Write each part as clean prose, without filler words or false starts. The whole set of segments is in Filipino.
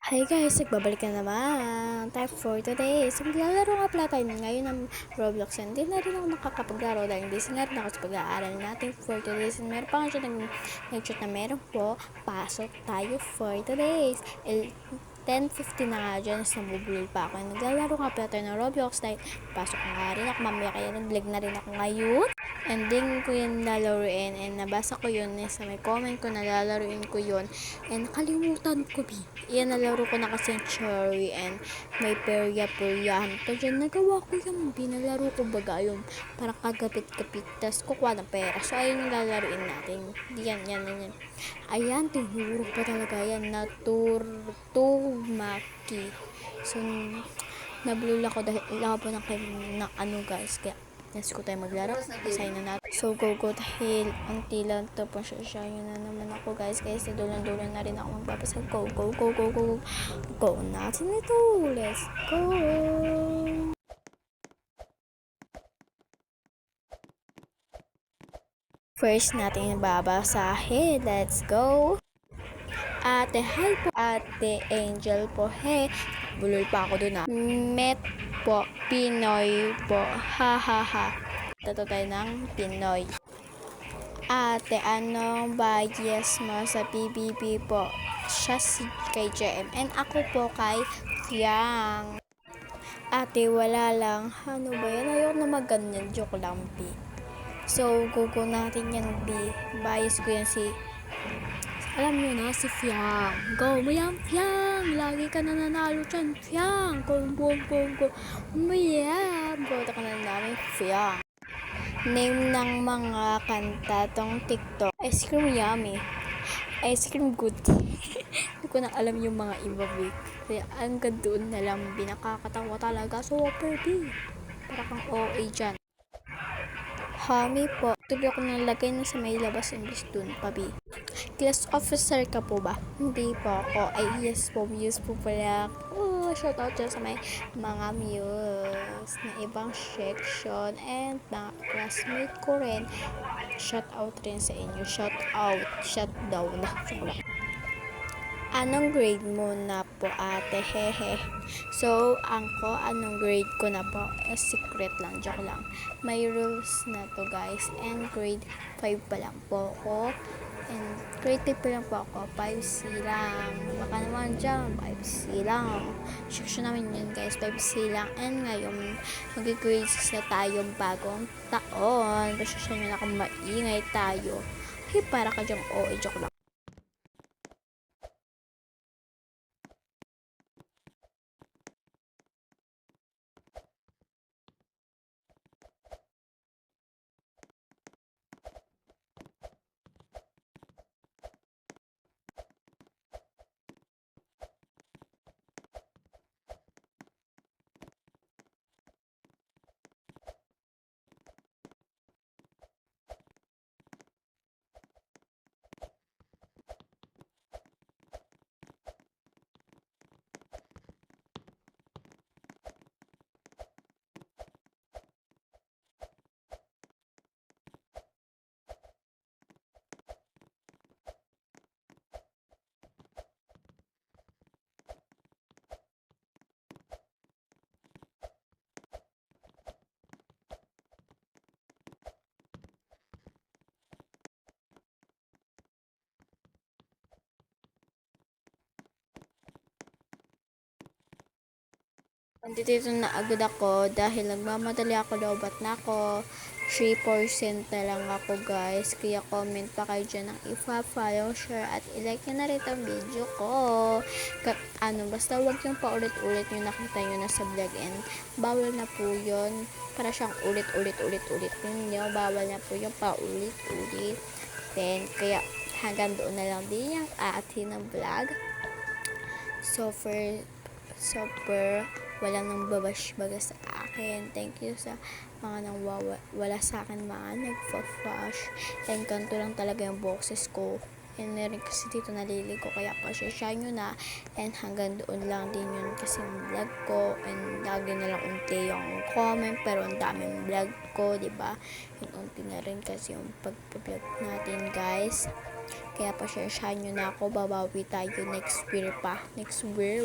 Hi guys! Nagbabalik na naman tayo for today. So maglalaro nga pala tayo ngayon ng Roblox. Hindi na rin ako nakakapaglaro dahil busy nga rin ako sa pag-aaral natin for today. So meron pa nga siya nag-chat na meron po. Pasok tayo for today. 10:50 na nga dyan. So nabubulol pa ako. Naglalaro nga pala tayo ng Roblox dahil pasok na nga rin ako. Mamaya kaya nag-lag na rin ako ngayon. And then ko yun lalaruin and nabasa ko yun sa may comment ko na lalaruin ko yun and nakalimutan ko yan nalaro ko na kasi yung cherry and may perya-peryahan pa dyan nagawa ko yung binalaro ko baga yung parang kagapit-kapit tas kukuha ng pera so ayun yung lalaruin natin yan ayan tinuro pa talaga yan naturtumaki so nablula ko dahil labo ng ano guys kaya yes ko tayo maglaro sign na natin so go dahil unti lang to po siya yun na naman ako guys sa dulan na rin ako magpapasa go natin ito let's go first natin babasahin let's go ate hi po ate Angel po he bulol pa ako dun met po Pinoy po ha ha ha tato tayo ng Pinoy ate anong bias mo sa PBB po siya si kay JM and ako po kay Fiang ate wala lang ano ba yan ayoko na magganyan joke lang B so gugo natin yan B bias ko yan si alam nyo na si Fiang. Go mo yan, Fiang. Lagi ka na nanalo dyan, Fiang. Go. Umayam. Bota ka na namin, Fiang. Name ng mga kanta tong TikTok. Ice cream yummy. Ice cream good. Hindi ko na alam yung mga iba, B. Kaya hanggang doon na lang, B. Nakakatawa talaga. Super, B. Para kang OA dyan. Hami po. Tuloy ako nalagay na sa may labas imbis dun, pabi. Class officer ka po ba? Hindi po ako. Ay, yes po. Muse po pala. Shout out dyan sa may mga muse na ibang section and mga classmate ko rin. Shout out rin sa inyo. Shout out. Shout down. Anong grade mo na po ate? Hehe. So, anong grade ko na po? Secret lang, joke lang. May rules na to guys. And grade 5 pa lang po ako. And grade 5 pa lang po ako. 5C lang. Baka naman dyan, 5C lang. Section namin yun guys, 5C lang. And ngayon, mag-grade 6 na tayo bagong taon. Pasasya nyo na kung maingay tayo. Hey, para ka dyan, joke lang. Dito na agad ako dahil nagmamadali ako lobat na ako 3% na lang ako guys kaya comment pa kayo dyan ng ipa-follow, share at i-like nyo na rin ang video ko basta wag yung paulit-ulit yung nakita nyo na sa vlog and bawal na po yun para siyang ulit-ulit nyo bawal na po yung paulit-ulit then kaya hanggang doon na lang din yung atin ng vlog super walang nang babash baga sa akin. Thank you sa mga nang wala sa akin mga nagfa-flash. And ganito lang talaga yung boxes ko. And meron kasi dito naliligo kaya pasensya nyo na. And hanggang doon lang din yun kasi yung vlog ko. And lagi na lang unti yung comment pero ang daming vlog ko, diba? Yung unti na rin kasi yung pag-vlog natin guys. Kaya pa-sharehan nyo na ako. Babawi tayo next year pa. Next year.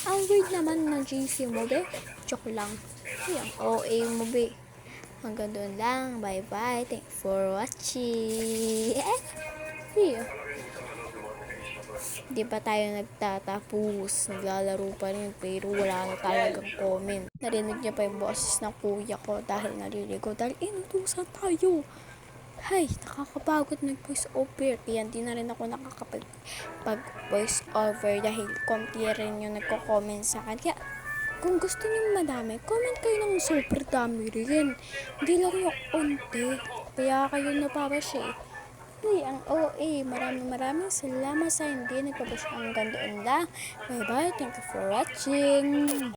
Ang weird naman ng GC mo, be. Joke lang. Ayan, OA mo, be. Hanggang doon lang. Bye-bye. Thank you for watching. Yeah. Di pa tayo nagtatapos. Naglalaro pa rin. Pero wala na talagang comment. Narinig niya pa yung boses ng kuya ko dahil naliligo. Dahil inutusan tayo. Hay, nakakapagod nag-voice over. Kaya hindi na rin ako nakakapag-voice over dahil konti rin yung nagko-comment sa akin. Kaya kung gusto niyo madami, comment kayo ng super dami rin. Hindi lang yung onte. Kaya kayo napabash eh. Uy, ang OA. Maraming salamat sa hindi nagpabash hanggang doon lang. Bye bye. Thank you for watching.